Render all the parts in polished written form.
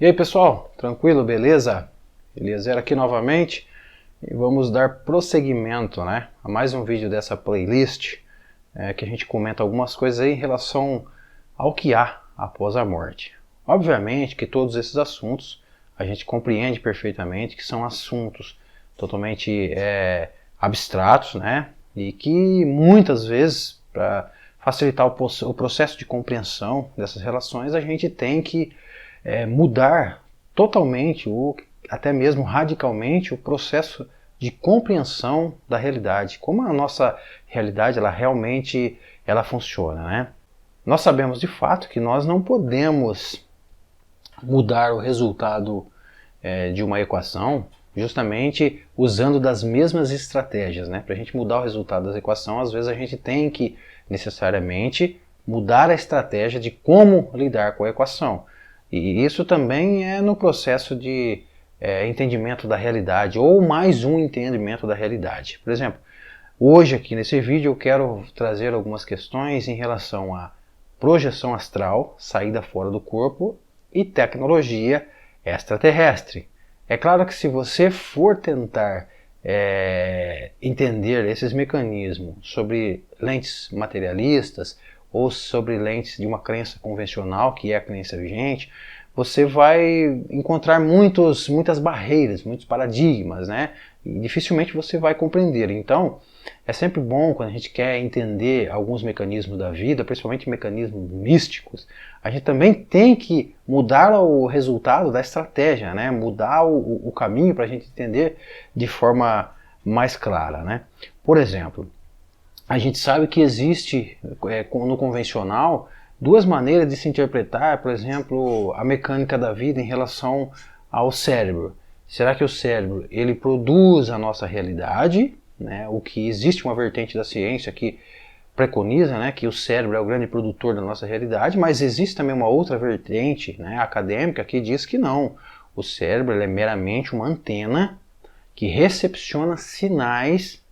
E aí pessoal, tranquilo, beleza? Eliezer aqui novamente e vamos dar prosseguimento, a mais um vídeo dessa playlist que a gente comenta algumas coisas aí em relação ao que há após a morte. Obviamente que todos esses assuntos a gente compreende perfeitamente que são assuntos totalmente abstratos, e que muitas vezes, para facilitar o processo de compreensão dessas relações, a gente tem que mudar totalmente ou até mesmo radicalmente o processo de compreensão da realidade, como a nossa realidade realmente funciona, Nós sabemos de fato que nós não podemos mudar o resultado de uma equação justamente usando das mesmas estratégias, Para a gente mudar o resultado da equação, às vezes a gente tem que necessariamente mudar a estratégia de como lidar com a equação. E isso também é no processo de entendimento da realidade, ou mais um entendimento da realidade. Por exemplo, hoje aqui nesse vídeo eu quero trazer algumas questões em relação a projeção astral, saída fora do corpo e tecnologia extraterrestre. É claro que se você for tentar entender esses mecanismos sobre lentes materialistas ou sobre lentes de uma crença convencional, que é a crença vigente, você vai encontrar muitas barreiras, muitos paradigmas, E dificilmente você vai compreender. Então, é sempre bom quando a gente quer entender alguns mecanismos da vida, principalmente mecanismos místicos, a gente também tem que mudar o resultado da estratégia, Mudar o caminho para a gente entender de forma mais clara, Por exemplo, a gente sabe que existe no convencional duas maneiras de se interpretar, por exemplo, a mecânica da vida em relação ao cérebro. Será que o cérebro ele produz a nossa realidade? O que existe uma vertente da ciência que preconiza que o cérebro é o grande produtor da nossa realidade, mas existe também uma outra vertente acadêmica que diz que não. O cérebro é meramente uma antena que recepciona sinais,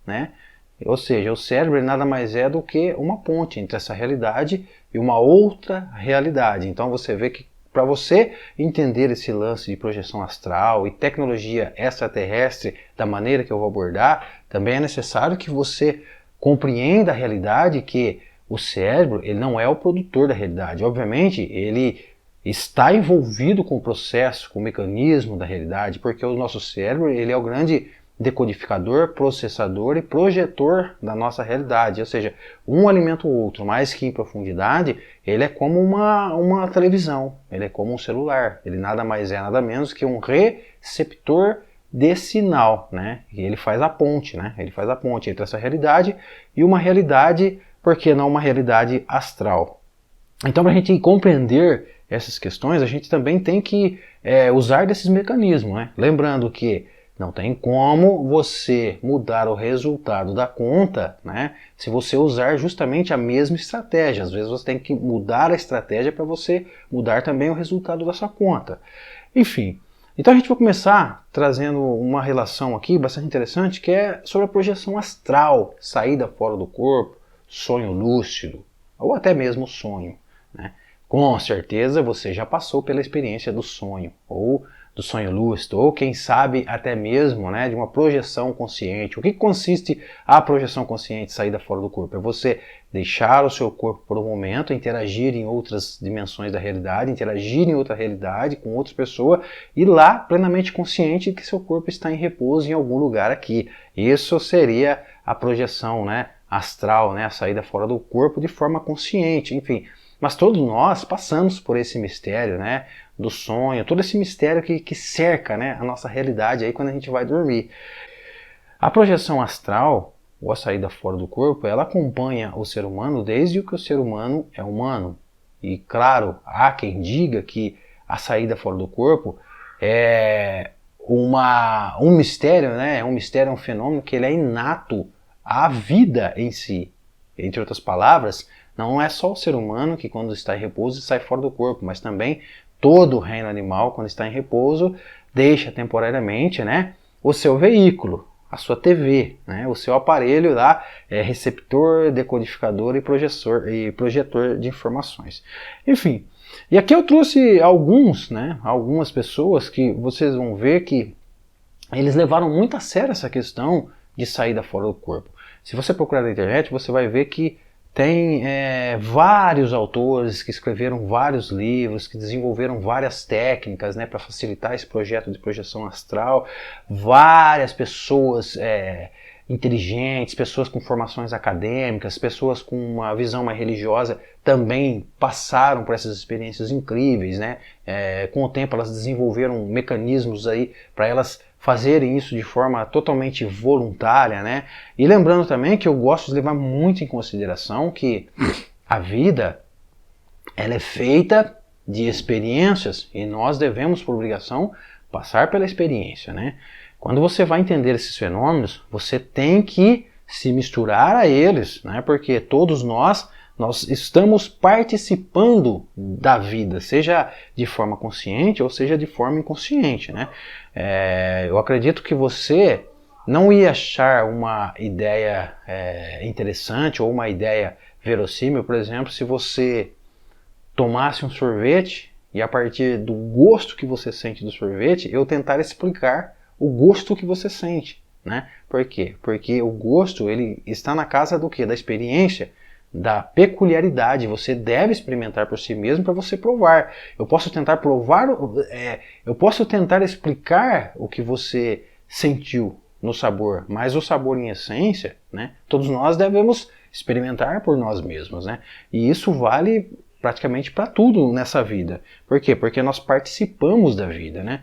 Ou seja, o cérebro nada mais é do que uma ponte entre essa realidade e uma outra realidade. Então você vê que para você entender esse lance de projeção astral e tecnologia extraterrestre da maneira que eu vou abordar, também é necessário que você compreenda a realidade, que o cérebro ele não é o produtor da realidade. Obviamente, ele está envolvido com o processo, com o mecanismo da realidade, porque o nosso cérebro ele é o grande decodificador, processador e projetor da nossa realidade, ou seja, um alimenta o outro, mais que em profundidade, ele é como uma televisão, ele é como um celular, ele nada mais é nada menos que um receptor de sinal, E ele faz a ponte, Ele faz a ponte entre essa realidade e uma realidade, por que não uma realidade astral? Então, para a gente compreender essas questões, a gente também tem que usar desses mecanismos, Lembrando que não tem como você mudar o resultado da conta, se você usar justamente a mesma estratégia. Às vezes você tem que mudar a estratégia para você mudar também o resultado da sua conta. Enfim, então a gente vai começar trazendo uma relação aqui bastante interessante, que é sobre a projeção astral, saída fora do corpo, sonho lúcido, ou até mesmo sonho, Com certeza você já passou pela experiência do sonho, ou do sonho lúcido, ou quem sabe até mesmo de uma projeção consciente. O que consiste a projeção consciente, saída fora do corpo? É você deixar o seu corpo por um momento, interagir em outras dimensões da realidade, interagir em outra realidade com outra pessoa e lá plenamente consciente que seu corpo está em repouso em algum lugar aqui. Isso seria a projeção astral, a saída fora do corpo de forma consciente, enfim. Mas todos nós passamos por esse mistério, do sonho, todo esse mistério que cerca, a nossa realidade aí quando a gente vai dormir. A projeção astral, ou a saída fora do corpo, ela acompanha o ser humano desde que o ser humano é humano. E claro, há quem diga que a saída fora do corpo é um mistério, um mistério, um fenômeno que ele é inato à vida em si. Entre outras palavras, não é só o ser humano que quando está em repouso sai fora do corpo, mas também todo o reino animal, quando está em repouso, deixa temporariamente o seu veículo, a sua TV, o seu aparelho lá, receptor, decodificador e projetor de informações. Enfim, E aqui eu trouxe algumas pessoas que vocês vão ver que eles levaram muito a sério essa questão de saída fora do corpo. Se você procurar na internet, você vai ver que tem vários autores que escreveram vários livros, que desenvolveram várias técnicas, né, para facilitar esse projeto de projeção astral. Várias pessoas inteligentes, pessoas com formações acadêmicas, pessoas com uma visão mais religiosa também passaram por essas experiências incríveis, né? Com o tempo elas desenvolveram mecanismos aí para elas fazerem isso de forma totalmente voluntária, né? E lembrando também que eu gosto de levar muito em consideração que a vida ela é feita de experiências e nós devemos, por obrigação, passar pela experiência, né? Quando você vai entender esses fenômenos, você tem que se misturar a eles, né? Porque todos nós estamos participando da vida, seja de forma consciente ou seja de forma inconsciente, né? Eu acredito que você não ia achar uma ideia interessante ou uma ideia verossímil, por exemplo, se você tomasse um sorvete e a partir do gosto que você sente do sorvete, eu tentar explicar o gosto que você sente, né? Por quê? Porque o gosto ele está na casa do quê? Da experiência, da peculiaridade. Você deve experimentar por si mesmo para você provar. Eu posso tentar provar, eu posso tentar explicar o que você sentiu no sabor, mas o sabor em essência, né? Todos nós devemos experimentar por nós mesmos, né? E isso vale praticamente para tudo nessa vida. Por quê? Porque nós participamos da vida, né?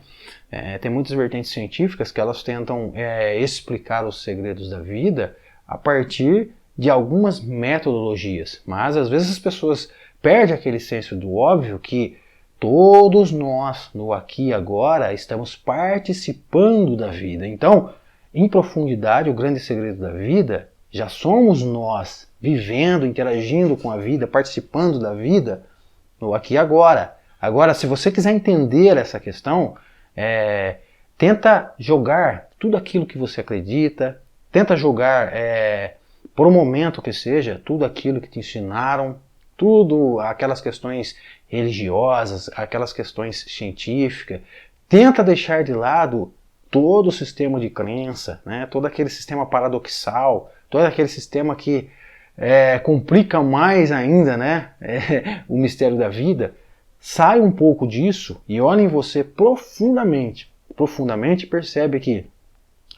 Tem muitas vertentes científicas que elas tentam explicar os segredos da vida a partir de algumas metodologias, mas às vezes as pessoas perdem aquele senso do óbvio que todos nós, no aqui e agora, estamos participando da vida. Então, em profundidade, o grande segredo da vida já somos nós, vivendo, interagindo com a vida, participando da vida no aqui e agora. Agora, se você quiser entender essa questão, tenta jogar tudo aquilo que você acredita, tenta jogar, por um momento que seja, tudo aquilo que te ensinaram, tudo aquelas questões religiosas, aquelas questões científicas, tenta deixar de lado todo o sistema de crença, né? Todo aquele sistema paradoxal, todo aquele sistema que complica mais ainda, né? O mistério da vida. Sai um pouco disso e olhe em você profundamente. Profundamente percebe que,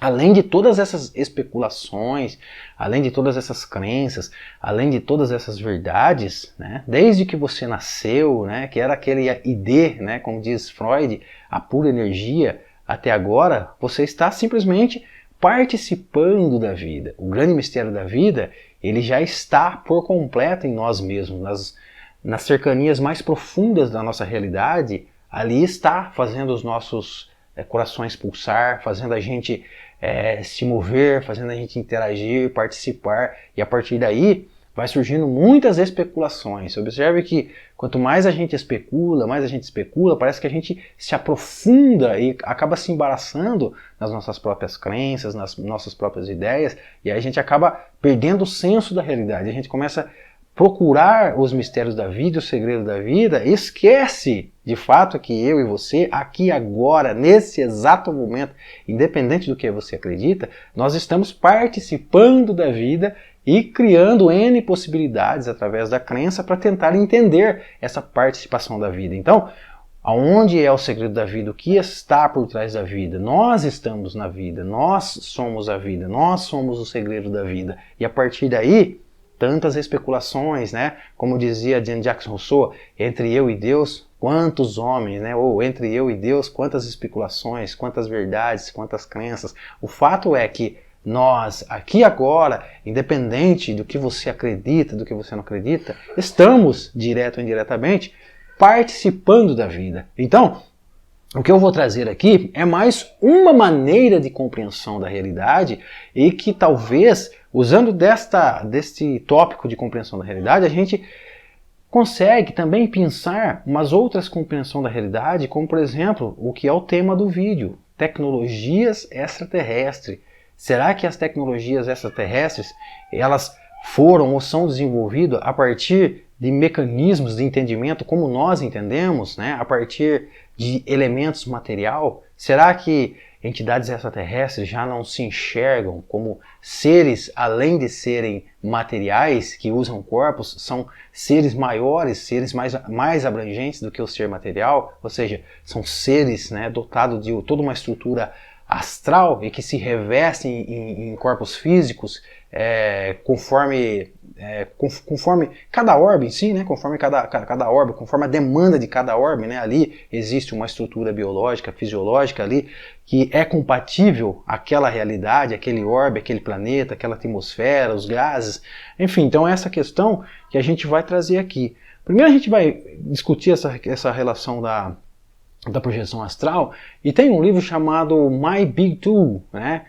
além de todas essas especulações, além de todas essas crenças, além de todas essas verdades, né, desde que você nasceu, né, que era aquele ID, né, como diz Freud, a pura energia, até agora, você está simplesmente participando da vida. O grande mistério da vida, ele já está por completo em nós mesmos, nas cercanias mais profundas da nossa realidade. Ali está fazendo os nossos corações pulsar, fazendo a gente se mover, fazendo a gente interagir, participar, e a partir daí vai surgindo muitas especulações. Observe que quanto mais a gente especula, parece que a gente se aprofunda e acaba se embaraçando nas nossas próprias crenças, nas nossas próprias ideias, e aí a gente acaba perdendo o senso da realidade. A gente começa a procurar os mistérios da vida, o segredo da vida, esquece de fato que eu e você, aqui agora, nesse exato momento, independente do que você acredita, nós estamos participando da vida e criando N possibilidades através da crença para tentar entender essa participação da vida. Então, aonde é o segredo da vida? O que está por trás da vida? Nós estamos na vida, nós somos a vida, nós somos o segredo da vida. E a partir daí, tantas especulações, né? Como dizia Jean-Jacques Rousseau, entre eu e Deus, quantos homens, né? Ou entre eu e Deus, quantas especulações, quantas verdades, quantas crenças. O fato é que nós, aqui agora, independente do que você acredita, do que você não acredita, estamos, direto ou indiretamente, participando da vida. Então, o que eu vou trazer aqui é mais uma maneira de compreensão da realidade e que talvez, usando deste tópico de compreensão da realidade, a gente consegue também pensar umas outras compreensões da realidade, como por exemplo, o que é o tema do vídeo, tecnologias extraterrestres. Será que as tecnologias extraterrestres, elas foram ou são desenvolvidos a partir de mecanismos de entendimento como nós entendemos, né? A partir de elementos material? Será que entidades extraterrestres já não se enxergam como seres, além de serem materiais, que usam corpos, são seres maiores, seres mais abrangentes do que o ser material? Ou seja, são seres, né, dotados de toda uma estrutura astral e que se revestem em corpos físicos conforme cada orbe em si, né? Conforme cada orbe, conforme a demanda de cada orbe, né? Ali existe uma estrutura biológica, fisiológica ali que é compatível àquela realidade, aquele orbe, aquele planeta, aquela atmosfera, os gases, enfim. Então essa questão que a gente vai trazer aqui. Primeiro a gente vai discutir essa relação da projeção astral, e tem um livro chamado My Big Two, né?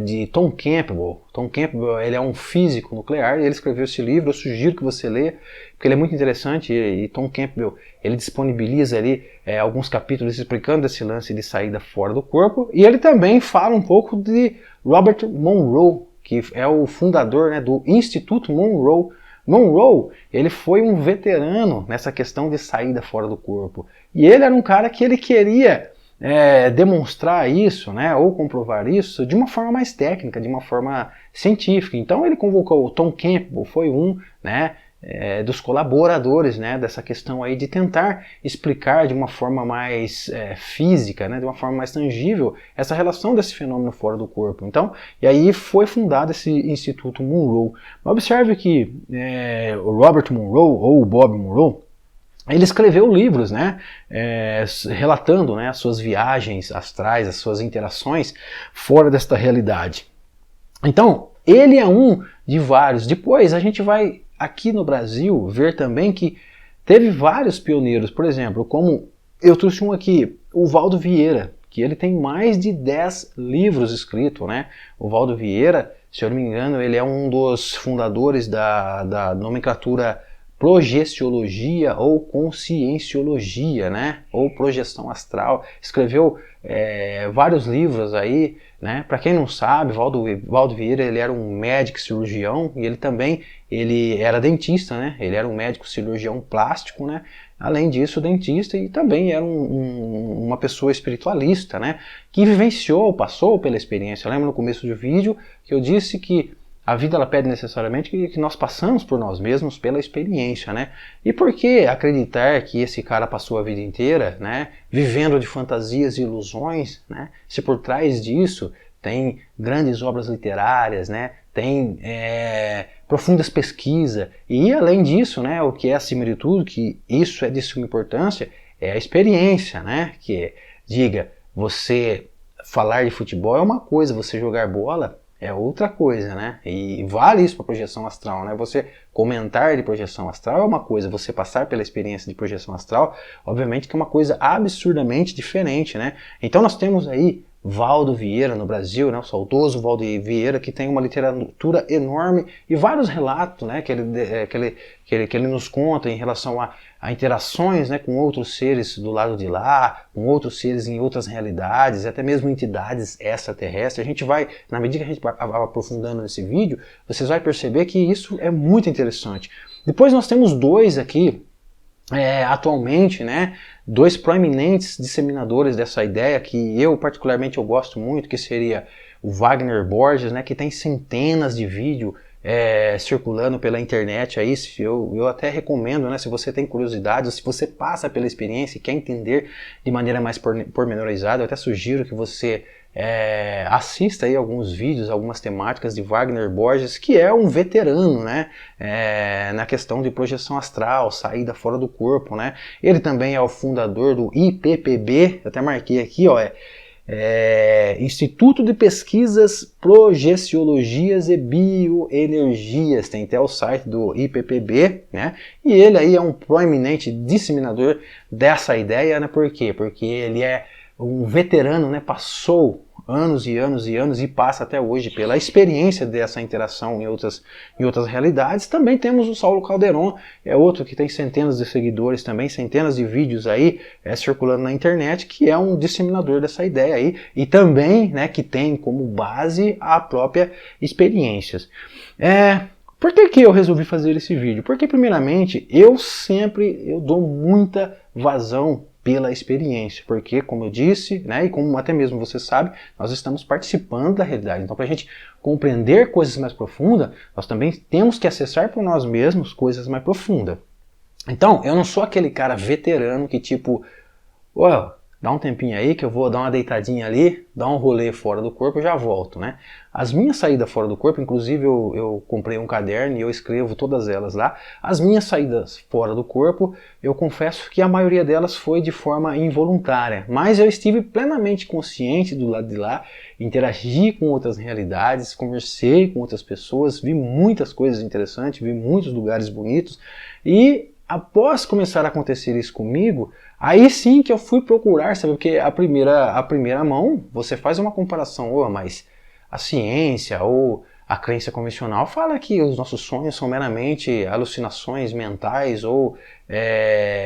De Tom Campbell. Tom Campbell, ele é um físico nuclear, e ele escreveu esse livro. Eu sugiro que você leia, porque ele é muito interessante, e Tom Campbell, ele disponibiliza ali alguns capítulos explicando esse lance de saída fora do corpo, e ele também fala um pouco de Robert Monroe, que é o fundador, né, do Instituto Monroe. Monroe, ele foi um veterano nessa questão de saída fora do corpo, e ele era um cara que ele queria demonstrar isso, né, ou comprovar isso de uma forma mais técnica, de uma forma científica. Então ele convocou o Tom Campbell, foi um, né, dos colaboradores, né, dessa questão aí de tentar explicar de uma forma mais física, né, de uma forma mais tangível, essa relação desse fenômeno fora do corpo. Então, e aí foi fundado esse Instituto Monroe. Observe que o Robert Monroe, ou o Bob Monroe, ele escreveu livros, né, relatando, né, as suas viagens astrais, as suas interações fora desta realidade. Então, ele é um de vários. Depois a gente vai aqui no Brasil ver também que teve vários pioneiros, por exemplo, como eu trouxe um aqui, o Valdo Vieira, que ele tem mais de 10 livros escritos, né? O Valdo Vieira, se eu não me engano, ele é um dos fundadores da nomenclatura projeciologia ou conscienciologia, né? Ou projeção astral. Escreveu vários livros aí, né? Para quem não sabe, Valdo Vieira, ele era um médico cirurgião, e ele era dentista, né? Ele era um médico cirurgião plástico, né? Além disso, dentista, e também era uma pessoa espiritualista, né? Que passou pela experiência. Eu lembro no começo do vídeo que eu disse que a vida, ela pede necessariamente que nós passamos por nós mesmos pela experiência, né? E por que acreditar que esse cara passou a vida inteira, né, vivendo de fantasias e ilusões, né? Se por trás disso tem grandes obras literárias, né? Tem profundas pesquisas, e além disso, né, o que é acima de tudo, que isso é de suma importância, é a experiência, né? Que diga, você falar de futebol é uma coisa, você jogar bola é outra coisa, né? E vale isso para projeção astral, né? Você comentar de projeção astral é uma coisa, você passar pela experiência de projeção astral, obviamente que é uma coisa absurdamente diferente, né? Então nós temos aí Valdo Vieira no Brasil, né? O saudoso Valdo Vieira, que tem uma literatura enorme e vários relatos, né? Que ele nos conta em relação a interações, né, com outros seres do lado de lá, com outros seres em outras realidades, até mesmo entidades extraterrestres. A gente vai, na medida que a gente vai aprofundando nesse vídeo, vocês vão perceber que isso é muito interessante. Depois nós temos dois aqui, atualmente, né, dois proeminentes disseminadores dessa ideia, que eu particularmente eu gosto muito, que seria o Wagner Borges, né, que tem centenas de vídeos circulando pela internet aí. Eu até recomendo, né, se você tem curiosidade, se você passa pela experiência e quer entender de maneira mais pormenorizada, eu até sugiro que você assista aí alguns vídeos, algumas temáticas de Wagner Borges, que é um veterano, né, na questão de projeção astral, saída fora do corpo, né. Ele também é o fundador do IPPB, eu até marquei aqui, ó, Instituto de Pesquisas, Projeciologias e Bioenergias, tem até o site do IPPB, né? E ele aí é um proeminente disseminador dessa ideia, né? Por quê? Porque ele é um veterano, né? Passou anos e anos e anos e passa até hoje pela experiência dessa interação em outras realidades. Também temos o Saulo Calderon, é outro que tem centenas de seguidores também, centenas de vídeos aí circulando na internet, que é um disseminador dessa ideia aí, e também, né, que tem como base a própria experiência. Por que eu resolvi fazer esse vídeo? Porque primeiramente eu dou muita vazão pela experiência, porque como eu disse, né, e como até mesmo você sabe, nós estamos participando da realidade. Então para a gente compreender coisas mais profundas, nós também temos que acessar por nós mesmos coisas mais profundas. Então eu não sou aquele cara veterano que tipo, ué, dá um tempinho aí que eu vou dar uma deitadinha ali, dar um rolê fora do corpo e já volto, né? As minhas saídas fora do corpo, inclusive eu comprei um caderno e eu escrevo todas elas lá. As minhas saídas fora do corpo, eu confesso que a maioria delas foi de forma involuntária, mas eu estive plenamente consciente do lado de lá, interagi com outras realidades, conversei com outras pessoas, vi muitas coisas interessantes, vi muitos lugares bonitos e após começar a acontecer isso comigo, aí sim que eu fui procurar, sabe? Porque a primeira mão, você faz uma comparação, mas a ciência ou a crença convencional fala que os nossos sonhos são meramente alucinações mentais ou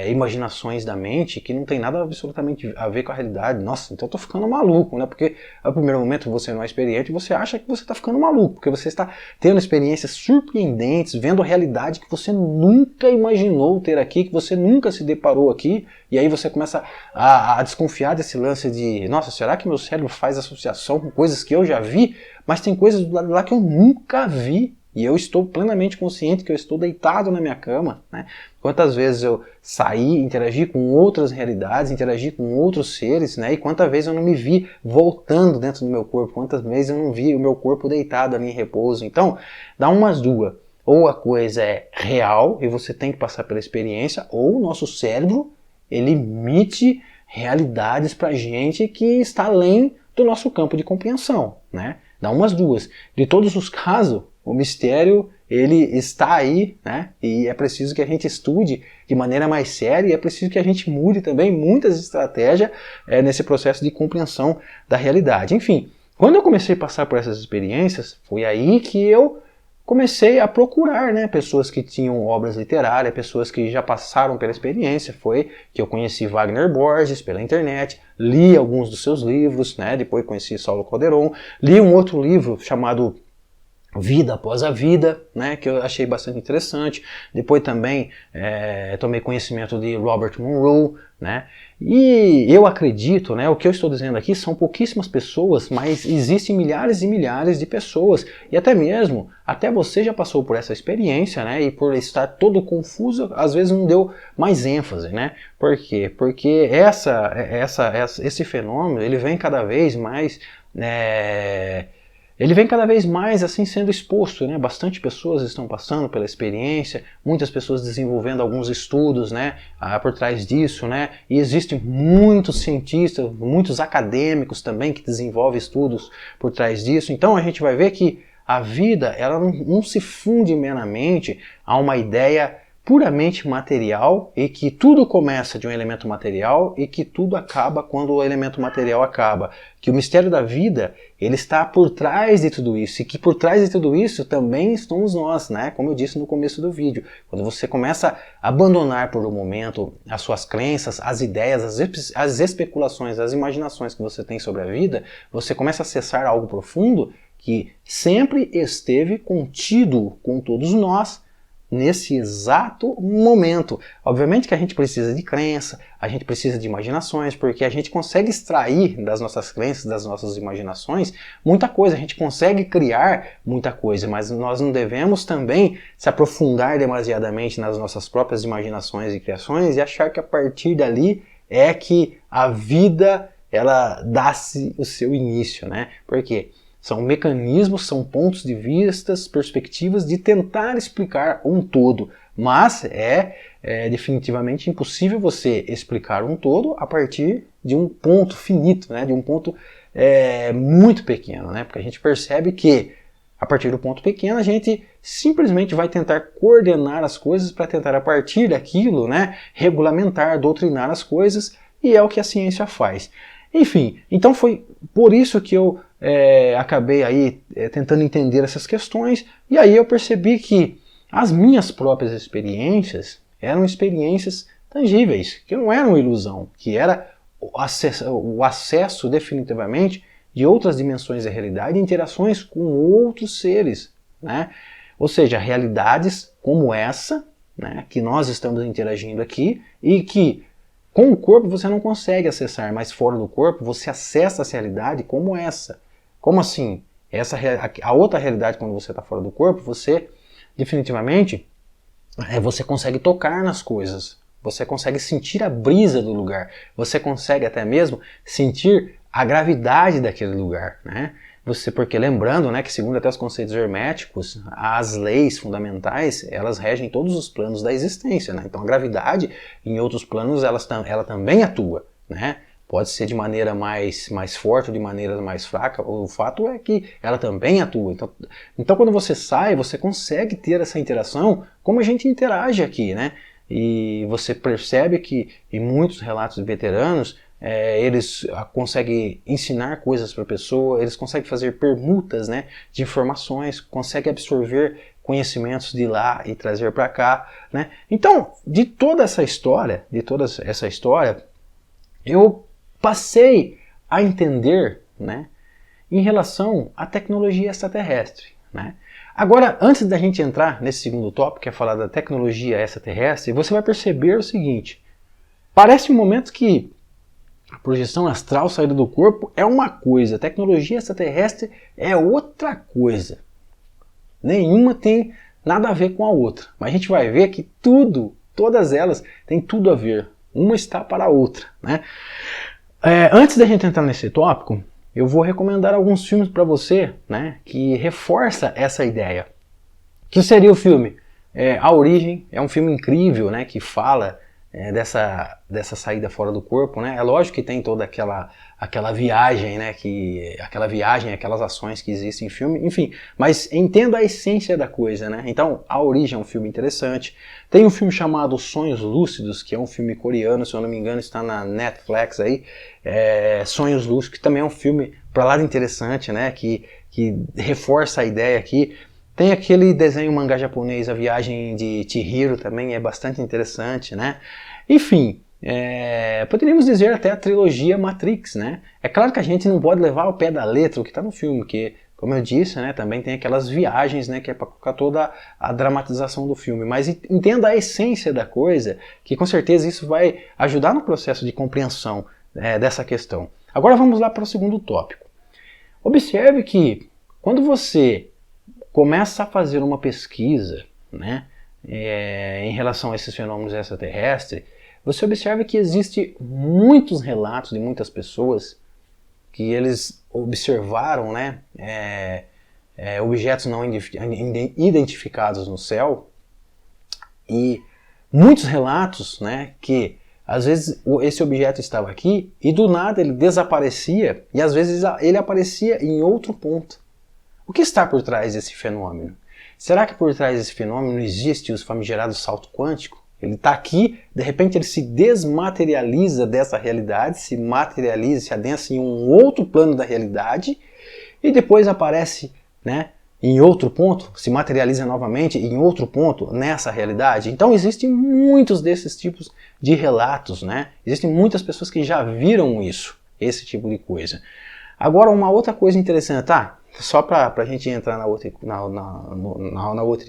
imaginações da mente que não tem nada absolutamente a ver com a realidade. Nossa, então eu tô ficando maluco, né? Porque no primeiro momento você não é experiente e você acha que você está ficando maluco, porque você está tendo experiências surpreendentes, vendo a realidade que você nunca imaginou ter aqui, que você nunca se deparou aqui, e aí você começa a desconfiar desse lance de, nossa, será que meu cérebro faz associação com coisas que eu já vi? Mas tem coisas do lado de lá que eu nunca vi. E eu estou plenamente consciente que eu estou deitado na minha cama, né? Quantas vezes eu saí, interagi com outras realidades, interagi com outros seres, né? E quantas vezes eu não me vi voltando dentro do meu corpo, quantas vezes eu não vi o meu corpo deitado ali em repouso. Então, dá umas duas. Ou a coisa é real e você tem que passar pela experiência, ou o nosso cérebro, ele emite realidades pra gente que está além do nosso campo de compreensão, né? Dá umas duas. De todos os casos, o mistério, ele está aí, né? E é preciso que a gente estude de maneira mais séria e é preciso que a gente mude também muitas estratégias nesse processo de compreensão da realidade. Enfim, quando eu comecei a passar por essas experiências, foi aí que eu comecei a procurar, né, pessoas que tinham obras literárias, pessoas que já passaram pela experiência. Foi que eu conheci Wagner Borges pela internet, li alguns dos seus livros, né, depois conheci Saulo Calderon, li um outro livro chamado Vida Após a Vida, né, que eu achei bastante interessante. Depois também tomei conhecimento de Robert Monroe, né, e eu acredito, né, o que eu estou dizendo aqui são pouquíssimas pessoas, mas existem milhares e milhares de pessoas, e até você já passou por essa experiência, né, e por estar todo confuso, às vezes não deu mais ênfase, né, por quê? Porque esse fenômeno, ele vem cada vez mais assim sendo exposto, né? Bastante pessoas estão passando pela experiência, muitas pessoas desenvolvendo alguns estudos, né, por trás disso, né? E existem muitos cientistas, muitos acadêmicos também que desenvolvem estudos por trás disso. Então a gente vai ver que a vida, ela não se funde meramente a uma ideia puramente material e que tudo começa de um elemento material e que tudo acaba quando o elemento material acaba. Que o mistério da vida, ele está por trás de tudo isso e que por trás de tudo isso também estamos nós, né? Como eu disse no começo do vídeo. Quando você começa a abandonar por um momento as suas crenças, as ideias, as especulações, as imaginações que você tem sobre a vida, você começa a acessar algo profundo que sempre esteve contido com todos nós, nesse exato momento. Obviamente que a gente precisa de crença, a gente precisa de imaginações, porque a gente consegue extrair das nossas crenças, das nossas imaginações, muita coisa, a gente consegue criar muita coisa, mas nós não devemos também se aprofundar demasiadamente nas nossas próprias imaginações e criações e achar que a partir dali é que a vida, ela dá-se o seu início, né? Por quê? São mecanismos, são pontos de vista, perspectivas de tentar explicar um todo, mas é definitivamente impossível você explicar um todo a partir de um ponto finito, né? De um ponto muito pequeno, né? Porque a gente percebe que a partir do ponto pequeno a gente simplesmente vai tentar coordenar as coisas para tentar a partir daquilo, né, regulamentar, doutrinar as coisas, e é o que a ciência faz. Enfim, então foi por isso que eu acabei aí tentando entender essas questões, e aí eu percebi que as minhas próprias experiências eram experiências tangíveis, que não eram ilusão, que era o acesso definitivamente de outras dimensões da realidade e interações com outros seres, né? Ou seja, realidades como essa, né, que nós estamos interagindo aqui e que com o corpo você não consegue acessar, mas fora do corpo você acessa essa realidade como essa. Como assim? A outra realidade, quando você está fora do corpo, você definitivamente você consegue tocar nas coisas, você consegue sentir a brisa do lugar, você consegue até mesmo sentir a gravidade daquele lugar, né? Porque lembrando, né, que segundo até os conceitos herméticos, as leis fundamentais, elas regem todos os planos da existência, né? Então a gravidade, em outros planos, ela também atua, né? Pode ser de maneira mais forte ou de maneira mais fraca, o fato é que ela também atua. Então quando você sai, você consegue ter essa interação como a gente interage aqui, né? E você percebe que em muitos relatos de veteranos, eles conseguem ensinar coisas para a pessoa, eles conseguem fazer permutas, né, de informações, conseguem absorver conhecimentos de lá e trazer para cá, né? Então, de toda essa história, eu passei a entender, né, em relação à tecnologia extraterrestre, né? Agora, antes da gente entrar nesse segundo tópico, que é falar da tecnologia extraterrestre, você vai perceber o seguinte: parece um momento que a projeção astral, saída do corpo, é uma coisa, a tecnologia extraterrestre é outra coisa. Nenhuma tem nada a ver com a outra, mas a gente vai ver que todas elas têm tudo a ver, uma está para a outra, né? Antes da gente entrar nesse tópico, eu vou recomendar alguns filmes para você, né, que reforça essa ideia. Que seria o filme A Origem, é um filme incrível, né, que fala dessa saída fora do corpo, né? É lógico que tem toda aquela viagem, né, aquelas ações que existem em filme, enfim, mas entenda a essência da coisa, né? Então, A Origem é um filme interessante. Tem um filme chamado Sonhos Lúcidos, que é um filme coreano, se eu não me engano, está na Netflix aí. Sonhos Lúcidos, que também é um filme para lá de interessante, né, que reforça a ideia aqui. Tem aquele desenho mangá japonês, A Viagem de Chihiro, também é bastante interessante, né? Enfim, poderíamos dizer até a trilogia Matrix, né? É claro que a gente não pode levar ao pé da letra o que está no filme, porque, como eu disse, né, também tem aquelas viagens, né, que é para colocar toda a dramatização do filme. Mas entenda a essência da coisa, que com certeza isso vai ajudar no processo de compreensão dessa questão. Agora vamos lá para o segundo tópico. Observe que quando você começa a fazer uma pesquisa, né, em relação a esses fenômenos extraterrestres, você observa que existem muitos relatos de muitas pessoas que eles observaram, né, objetos não identificados no céu, e muitos relatos, né, que às vezes esse objeto estava aqui e do nada ele desaparecia e às vezes ele aparecia em outro ponto. O que está por trás desse fenômeno? Será que por trás desse fenômeno existe os famigerados salto quântico? Ele está aqui, de repente ele se desmaterializa dessa realidade, se materializa, se adensa em um outro plano da realidade e depois aparece, né, em outro ponto, se materializa novamente em outro ponto nessa realidade. Então existem muitos desses tipos de relatos, né? Existem muitas pessoas que já viram isso, esse tipo de coisa. Agora uma outra coisa interessante, tá? Só para a gente entrar na outra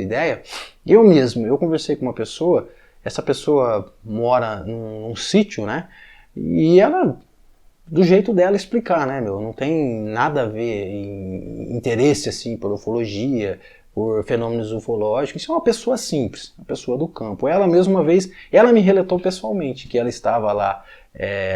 ideia, eu conversei com uma pessoa, essa pessoa mora num sítio, né? E ela, do jeito dela explicar, né, não tem nada a ver em interesse assim por ufologia, por fenômenos ufológicos. Isso é uma pessoa simples, uma pessoa do campo. Ela mesma uma vez, ela me relatou pessoalmente que ela estava lá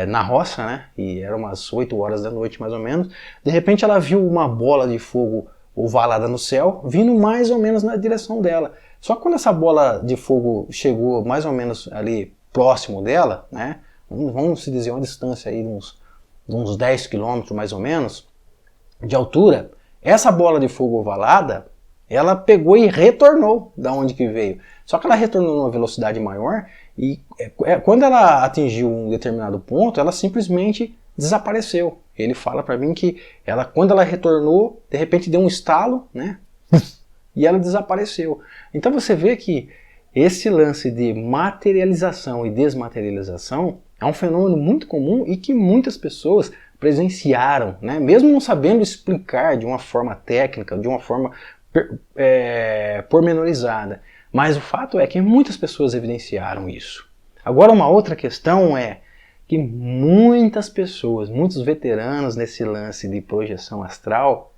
na roça, né, e era umas 8 horas da noite mais ou menos. De repente ela viu uma bola de fogo ovalada no céu, vindo mais ou menos na direção dela. Só que quando essa bola de fogo chegou mais ou menos ali próximo dela, né, vamos se dizer uma distância aí de uns 10 km mais ou menos de altura, essa bola de fogo ovalada, ela pegou e retornou da onde que veio. Só que ela retornou numa velocidade maior e quando ela atingiu um determinado ponto, ela simplesmente desapareceu. Ele fala para mim que quando ela retornou, de repente deu um estalo, né? E ela desapareceu. Então você vê que esse lance de materialização e desmaterialização é um fenômeno muito comum e que muitas pessoas presenciaram, né? Mesmo não sabendo explicar de uma forma técnica, de uma forma pormenorizada. Mas o fato é que muitas pessoas evidenciaram isso. Agora, uma outra questão é que muitas pessoas, muitos veteranos nesse lance de projeção astral,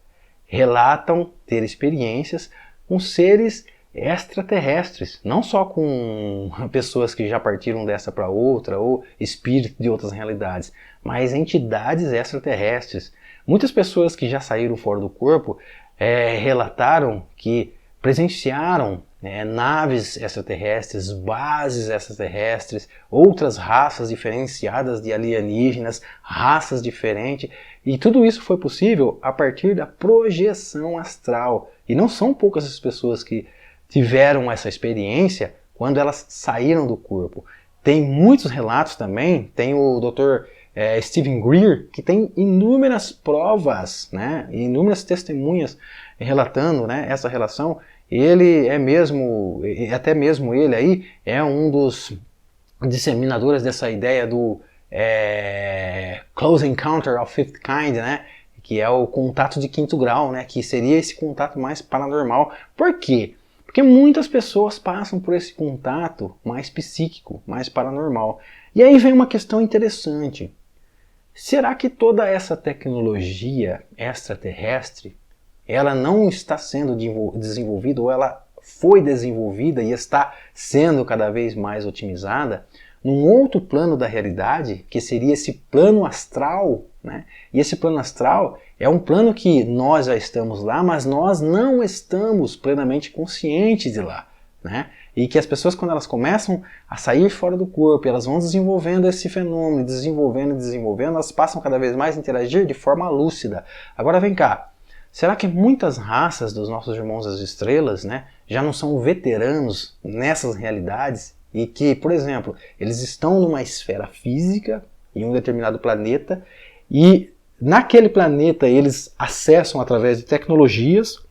relatam ter experiências com seres extraterrestres, não só com pessoas que já partiram dessa para outra ou espíritos de outras realidades, mas entidades extraterrestres. Muitas pessoas que já saíram fora do corpo relataram que presenciaram naves extraterrestres, bases extraterrestres, outras raças diferenciadas de alienígenas, raças diferentes, e tudo isso foi possível a partir da projeção astral. E não são poucas as pessoas que tiveram essa experiência quando elas saíram do corpo. Tem muitos relatos também, tem o Dr. Stephen Greer, que tem inúmeras provas, né, inúmeras testemunhas relatando, né, essa relação. Ele é mesmo, até mesmo ele aí, é um dos disseminadores dessa ideia do Close Encounter of Fifth Kind, né, que é o contato de quinto grau, né, que seria esse contato mais paranormal. Por quê? Porque muitas pessoas passam por esse contato mais psíquico, mais paranormal. E aí vem uma questão interessante. Será que toda essa tecnologia extraterrestre, ela não está sendo desenvolvida, ou ela foi desenvolvida e está sendo cada vez mais otimizada num outro plano da realidade, que seria esse plano astral, né? E esse plano astral é um plano que nós já estamos lá, mas nós não estamos plenamente conscientes de lá, né? E que as pessoas, quando elas começam a sair fora do corpo, elas vão desenvolvendo esse fenômeno, desenvolvendo, elas passam cada vez mais a interagir de forma lúcida. Agora vem cá, será que muitas raças dos nossos irmãos das estrelas, né, já não são veteranos nessas realidades? E que, por exemplo, eles estão numa esfera física, em um determinado planeta, e naquele planeta eles acessam através de tecnologias,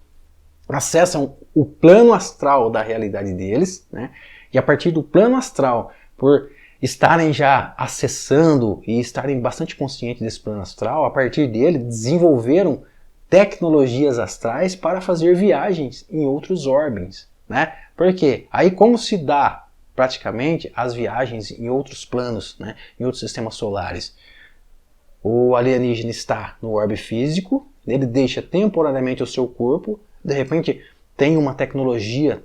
acessam o plano astral da realidade deles, né? E a partir do plano astral, por estarem já acessando e estarem bastante conscientes desse plano astral, a partir dele desenvolveram tecnologias astrais para fazer viagens em outros orbes, né? Por quê? Aí como se dá praticamente as viagens em outros planos, né? Em outros sistemas solares? O alienígena está no orbe físico, ele deixa temporariamente o seu corpo, de repente tem uma tecnologia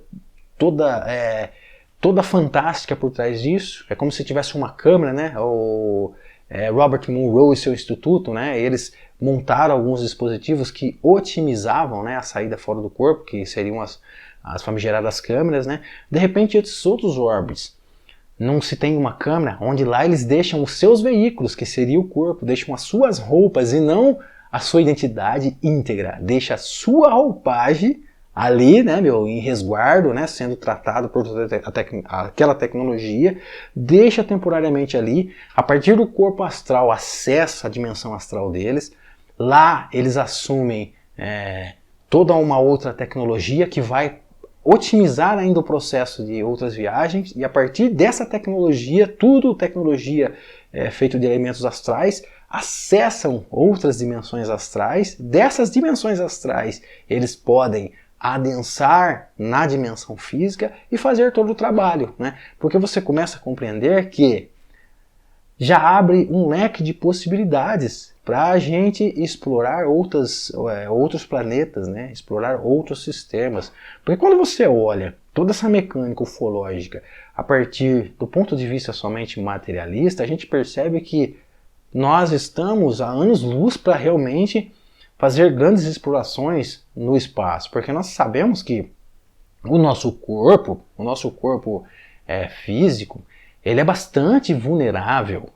toda fantástica por trás disso, é como se tivesse uma câmera, né? O Robert Monroe e seu instituto, né? Eles montaram alguns dispositivos que otimizavam, né, a saída fora do corpo, que seriam as famigeradas câmeras, né? De repente, esses outros orbes, não se tem uma câmera, onde lá eles deixam os seus veículos, que seria o corpo, deixam as suas roupas e não a sua identidade íntegra, deixa a sua roupagem ali, né, em resguardo, né, sendo tratado por aquela tecnologia, deixa temporariamente ali, a partir do corpo astral, acessa a dimensão astral deles, lá eles assumem toda uma outra tecnologia que vai otimizar ainda o processo de outras viagens, e a partir dessa tecnologia, tudo tecnologia feita de elementos astrais, acessam outras dimensões astrais. Dessas dimensões astrais, eles podem adensar na dimensão física e fazer todo o trabalho, né? Porque você começa a compreender que já abre um leque de possibilidades para a gente explorar outros planetas, né? Explorar outros sistemas. Porque quando você olha toda essa mecânica ufológica a partir do ponto de vista somente materialista, a gente percebe que nós estamos há anos-luz para realmente fazer grandes explorações no espaço, porque nós sabemos que o nosso corpo físico, ele é bastante vulnerável,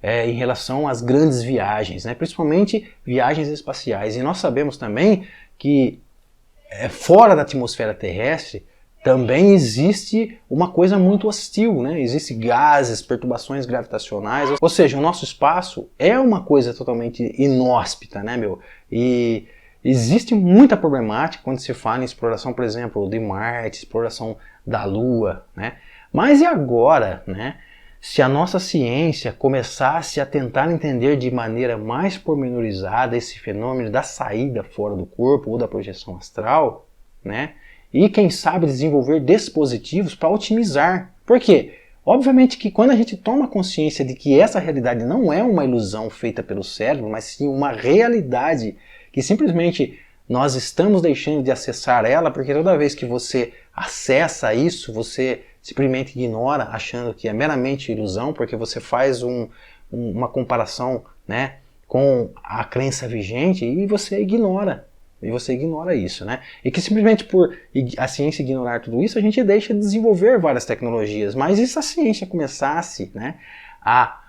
em relação às grandes viagens, né? Principalmente viagens espaciais. E nós sabemos também que fora da atmosfera terrestre também existe uma coisa muito hostil, né? Existem gases, perturbações gravitacionais, ou seja, o nosso espaço é uma coisa totalmente inóspita, né, E existe muita problemática quando se fala em exploração, por exemplo, de Marte, exploração da Lua, né? Mas e agora, né? se a nossa ciência começasse a tentar entender de maneira mais pormenorizada esse fenômeno da saída fora do corpo ou da projeção astral, né? E quem sabe desenvolver dispositivos para otimizar. Por quê? Obviamente que quando a gente toma consciência de que essa realidade não é uma ilusão feita pelo cérebro, mas sim uma realidade que simplesmente nós estamos deixando de acessar ela, porque toda vez que você acessa isso, você simplesmente ignora, achando que é meramente ilusão, porque você faz uma comparação, né, com a crença vigente e você ignora. E você ignora isso, né? E que simplesmente por a ciência ignorar tudo isso, a gente deixa de desenvolver várias tecnologias. Mas e se a ciência começasse, né, a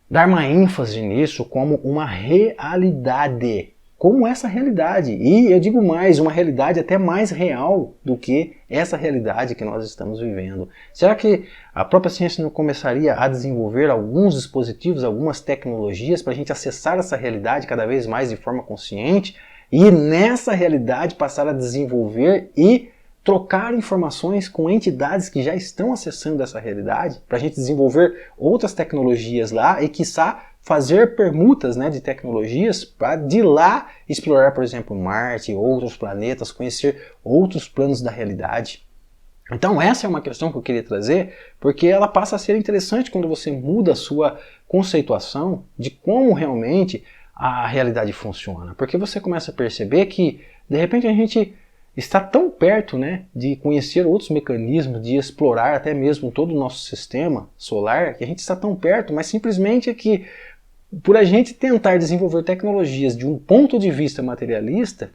dar uma ênfase nisso como uma realidade? Como essa realidade. E eu digo mais, uma realidade até mais real do que essa realidade que nós estamos vivendo. Será que a própria ciência não começaria a desenvolver alguns dispositivos, algumas tecnologias para a gente acessar essa realidade cada vez mais de forma consciente? E nessa realidade passar a desenvolver e trocar informações com entidades que já estão acessando essa realidade, para a gente desenvolver outras tecnologias lá e, quiçá, fazer permutas, né, de tecnologias para de lá explorar, por exemplo, Marte, outros planetas, conhecer outros planos da realidade. Então essa é uma questão que eu queria trazer, porque ela passa a ser interessante quando você muda a sua conceituação de como realmente a realidade funciona. Porque você começa a perceber que, de repente, a gente está tão perto, né, de conhecer outros mecanismos, de explorar até mesmo todo o nosso sistema solar, que a gente está tão perto, mas simplesmente é que, por a gente tentar desenvolver tecnologias de um ponto de vista materialista,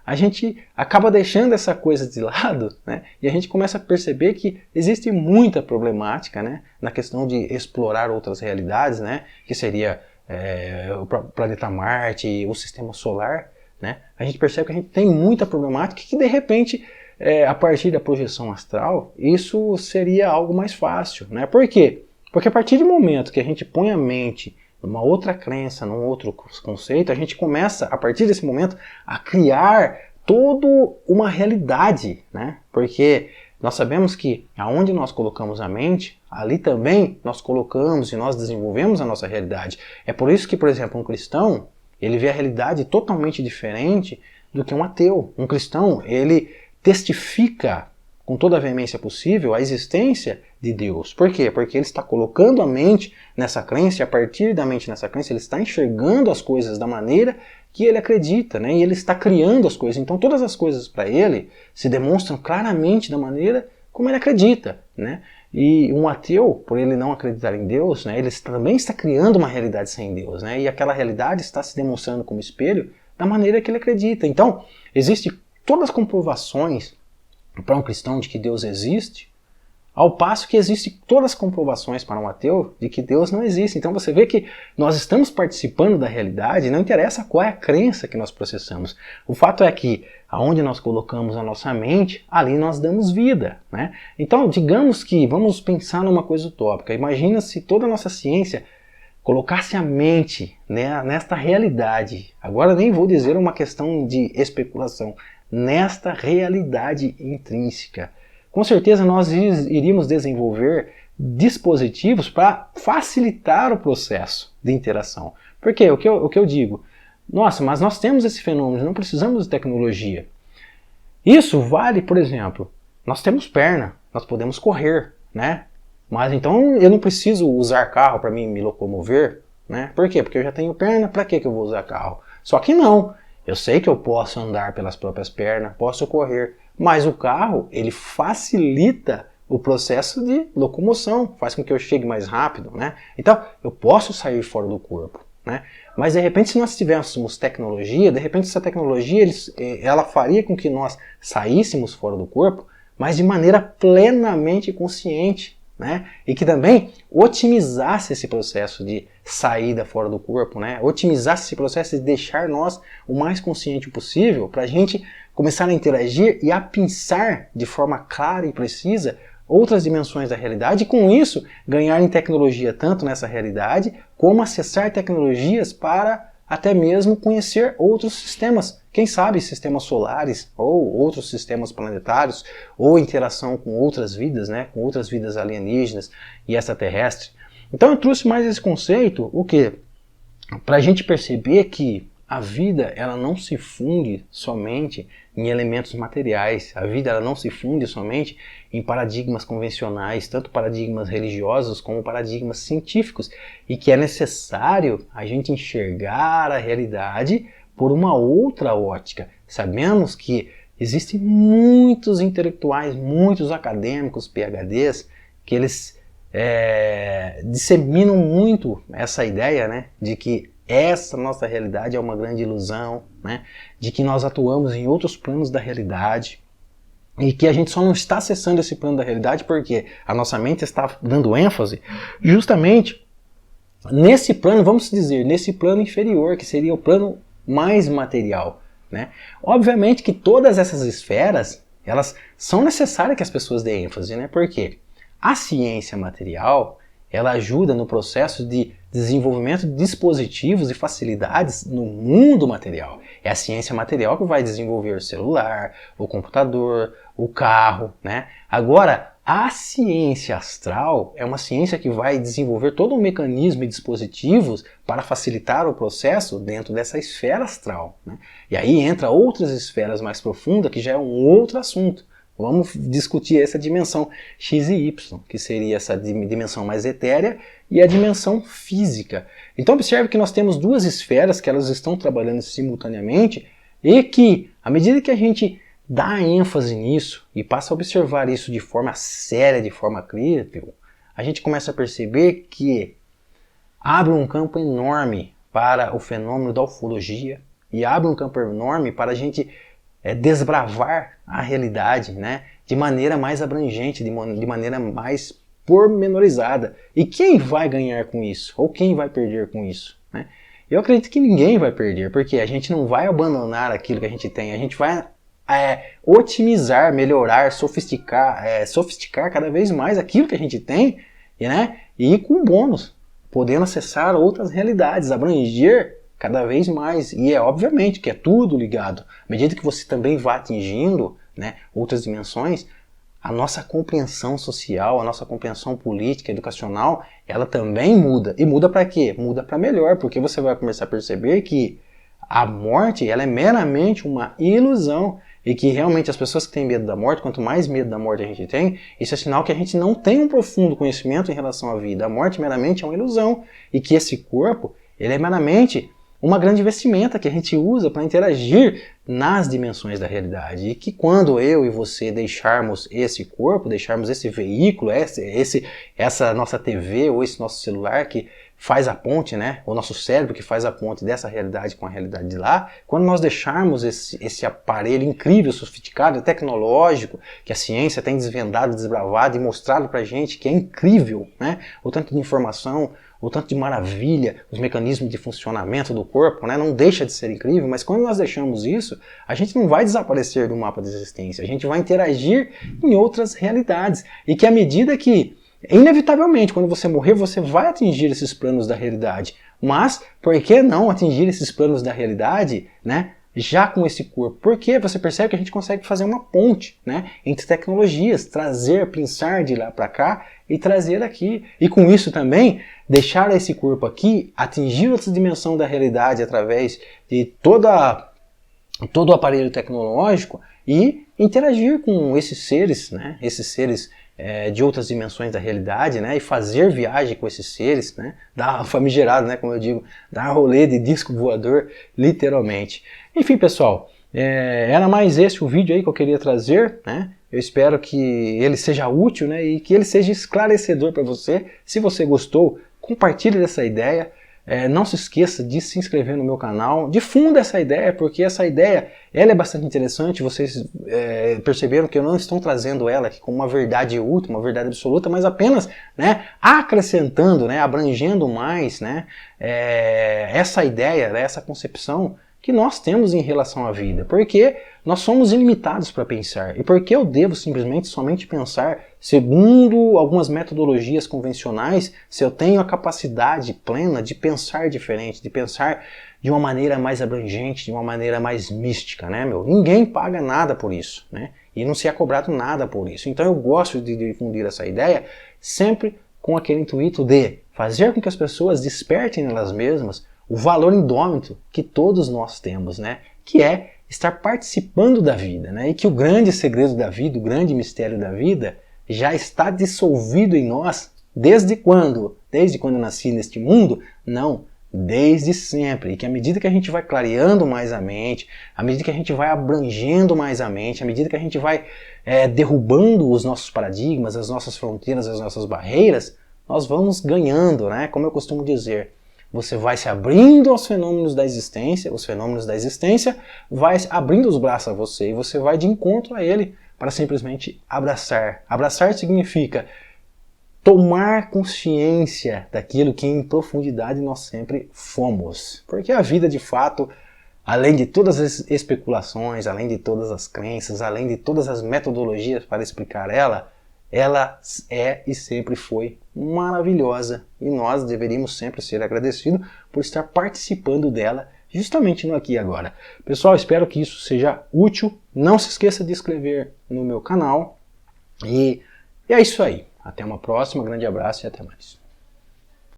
a gente acaba deixando essa coisa de lado, né, e a gente começa a perceber que existe muita problemática, né, na questão de explorar outras realidades, né, que seria o planeta Marte, o sistema solar, né? A gente percebe que a gente tem muita problemática que de repente, a partir da projeção astral, isso seria algo mais fácil, né? Por quê? Porque a partir do momento que a gente põe a mente numa outra crença, num outro conceito, a gente começa, a partir desse momento, a criar toda uma realidade, né? Porque nós sabemos que aonde nós colocamos a mente, ali também nós colocamos e nós desenvolvemos a nossa realidade. É por isso que, por exemplo, um cristão, ele vê a realidade totalmente diferente do que um ateu. Um cristão, ele testifica com toda a veemência possível a existência de Deus. Por quê? Porque ele está colocando a mente nessa crença e a partir da mente nessa crença ele está enxergando as coisas da maneira que ele acredita, né? E ele está criando as coisas. Então todas as coisas para ele se demonstram claramente da maneira como ele acredita, né? E um ateu, por ele não acreditar em Deus, né, ele também está criando uma realidade sem Deus, né? E aquela realidade está se demonstrando como espelho da maneira que ele acredita. Então, existem todas as comprovações para um cristão de que Deus existe, ao passo que existem todas as comprovações para um ateu de que Deus não existe. Então você vê que nós estamos participando da realidade, não interessa qual é a crença que nós processamos. O fato é que aonde nós colocamos a nossa mente, ali nós damos vida, né? Então, digamos que, vamos pensar numa coisa utópica, imagina se toda a nossa ciência colocasse a mente, né, nesta realidade, agora nem vou dizer uma questão de especulação, nesta realidade intrínseca. Com certeza nós iríamos desenvolver dispositivos para facilitar o processo de interação. Por quê? O que eu digo? Nossa, mas nós temos esse fenômeno, não precisamos de tecnologia. Isso vale, por exemplo, nós temos perna, nós podemos correr, né? Mas então eu não preciso usar carro para me locomover, né? Por quê? Porque eu já tenho perna, para que eu vou usar carro? Só que não, eu sei que eu posso andar pelas próprias pernas, posso correr, mas o carro, ele facilita o processo de locomoção, faz com que eu chegue mais rápido, né? Então, eu posso sair fora do corpo, né? Mas, de repente, se nós tivéssemos tecnologia, de repente essa tecnologia, ela faria com que nós saíssemos fora do corpo, mas de maneira plenamente consciente, né? E que também otimizasse esse processo de saída fora do corpo, né? Otimizasse esse processo de deixar nós o mais consciente possível para a gente começar a interagir e a pensar de forma clara e precisa outras dimensões da realidade e com isso ganhar em tecnologia tanto nessa realidade como acessar tecnologias para até mesmo conhecer outros sistemas, quem sabe sistemas solares ou outros sistemas planetários ou interação com outras vidas, né, com outras vidas alienígenas e extraterrestres. Então eu trouxe mais esse conceito, o quê? Para a gente perceber que a vida ela não se funde somente em elementos materiais. A vida ela não se funde somente em paradigmas convencionais, tanto paradigmas religiosos como paradigmas científicos, e que é necessário a gente enxergar a realidade por uma outra ótica. Sabemos que existem muitos intelectuais, muitos acadêmicos, PhDs, que eles disseminam muito essa ideia, né, de que essa nossa realidade é uma grande ilusão, né, de que nós atuamos em outros planos da realidade e que a gente só não está acessando esse plano da realidade porque a nossa mente está dando ênfase justamente nesse plano, vamos dizer, nesse plano inferior, que seria o plano mais material, né? Obviamente que todas essas esferas, elas são necessárias que as pessoas deem ênfase, né? Porque a ciência material, ela ajuda no processo de desenvolvimento de dispositivos e facilidades no mundo material. É a ciência material que vai desenvolver o celular, o computador, o carro, né? Agora, a ciência astral é uma ciência que vai desenvolver todo um mecanismo e dispositivos para facilitar o processo dentro dessa esfera astral, né? E aí entra outras esferas mais profundas, que já é um outro assunto. Vamos discutir essa dimensão X e Y, que seria essa dimensão mais etérea e a dimensão física. Então observe que nós temos duas esferas que elas estão trabalhando simultaneamente e que, à medida que a gente dá ênfase nisso e passa a observar isso de forma séria, de forma crível, a gente começa a perceber que abre um campo enorme para o fenômeno da ufologia e abre um campo enorme para a gente desbravar a realidade, né, de maneira mais abrangente, de maneira mais pormenorizada. E quem vai ganhar com isso? Ou quem vai perder com isso, né? Eu acredito que ninguém vai perder, porque a gente não vai abandonar aquilo que a gente tem, a gente vai otimizar, melhorar, sofisticar cada vez mais aquilo que a gente tem, né, e com bônus, podendo acessar outras realidades, abranger cada vez mais, e obviamente que é tudo ligado. À medida que você também vai atingindo, né, outras dimensões, a nossa compreensão social, a nossa compreensão política, educacional, ela também muda. E muda para quê? Muda para melhor, porque você vai começar a perceber que a morte ela é meramente uma ilusão, e que realmente as pessoas que têm medo da morte, quanto mais medo da morte a gente tem, isso é sinal que a gente não tem um profundo conhecimento em relação à vida. A morte meramente é uma ilusão, e que esse corpo ele é meramente uma grande vestimenta que a gente usa para interagir nas dimensões da realidade. E que quando eu e você deixarmos esse corpo, deixarmos esse veículo, essa nossa TV ou esse nosso celular que faz a ponte, né, o nosso cérebro que faz a ponte dessa realidade com a realidade de lá, quando nós deixarmos esse aparelho incrível, sofisticado, tecnológico, que a ciência tem desvendado, desbravado e mostrado para a gente que é incrível, né, o tanto de informação, o tanto de maravilha, os mecanismos de funcionamento do corpo, né, não deixa de ser incrível, mas quando nós deixamos isso, a gente não vai desaparecer do mapa da existência, a gente vai interagir em outras realidades, e que à medida que, inevitavelmente, quando você morrer, você vai atingir esses planos da realidade, mas por que não atingir esses planos da realidade, né, já com esse corpo? Porque você percebe que a gente consegue fazer uma ponte, né, entre tecnologias, trazer, pensar de lá para cá e trazer aqui. E com isso também, deixar esse corpo aqui, atingir outra dimensão da realidade através de todo o aparelho tecnológico e interagir com esses seres, né, de outras dimensões da realidade, né, e fazer viagem com esses seres, né, dar famigerado, né, como eu digo, dar rolê de disco voador, literalmente. Enfim, pessoal, era mais esse o vídeo aí que eu queria trazer, né? Eu espero que ele seja útil, né, e que ele seja esclarecedor para você. Se você gostou, compartilhe dessa ideia. Não se esqueça de se inscrever no meu canal, difunda essa ideia, porque essa ideia ela é bastante interessante. Vocês perceberam que eu não estou trazendo ela aqui como uma verdade última, uma verdade absoluta, mas apenas, né, acrescentando, né, abrangendo mais, né, essa ideia, né, essa concepção que nós temos em relação à vida, porque nós somos ilimitados para pensar. E por que eu devo simplesmente somente pensar segundo algumas metodologias convencionais, se eu tenho a capacidade plena de pensar diferente, de pensar de uma maneira mais abrangente, de uma maneira mais mística, né, meu? Ninguém paga nada por isso, né? E não se é cobrado nada por isso. Então eu gosto de difundir essa ideia sempre com aquele intuito de fazer com que as pessoas despertem nelas mesmas o valor indômito que todos nós temos, né? Que é estar participando da vida, né? E que o grande segredo da vida, o grande mistério da vida, já está dissolvido em nós desde quando? Desde quando eu nasci neste mundo? Não, desde sempre. E que à medida que a gente vai clareando mais a mente, à medida que a gente vai abrangendo mais a mente, à medida que a gente vai derrubando os nossos paradigmas, as nossas fronteiras, as nossas barreiras, nós vamos ganhando, né? Como eu costumo dizer, você vai se abrindo aos fenômenos da existência, os fenômenos da existência vai abrindo os braços a você e você vai de encontro a ele para simplesmente abraçar. Abraçar significa tomar consciência daquilo que em profundidade nós sempre fomos. Porque a vida, de fato, além de todas as especulações, além de todas as crenças, além de todas as metodologias para explicar ela é e sempre foi maravilhosa. E nós deveríamos sempre ser agradecidos por estar participando dela justamente no aqui e agora. Pessoal, espero que isso seja útil. Não se esqueça de inscrever no meu canal. E é isso aí. Até uma próxima, grande abraço e até mais.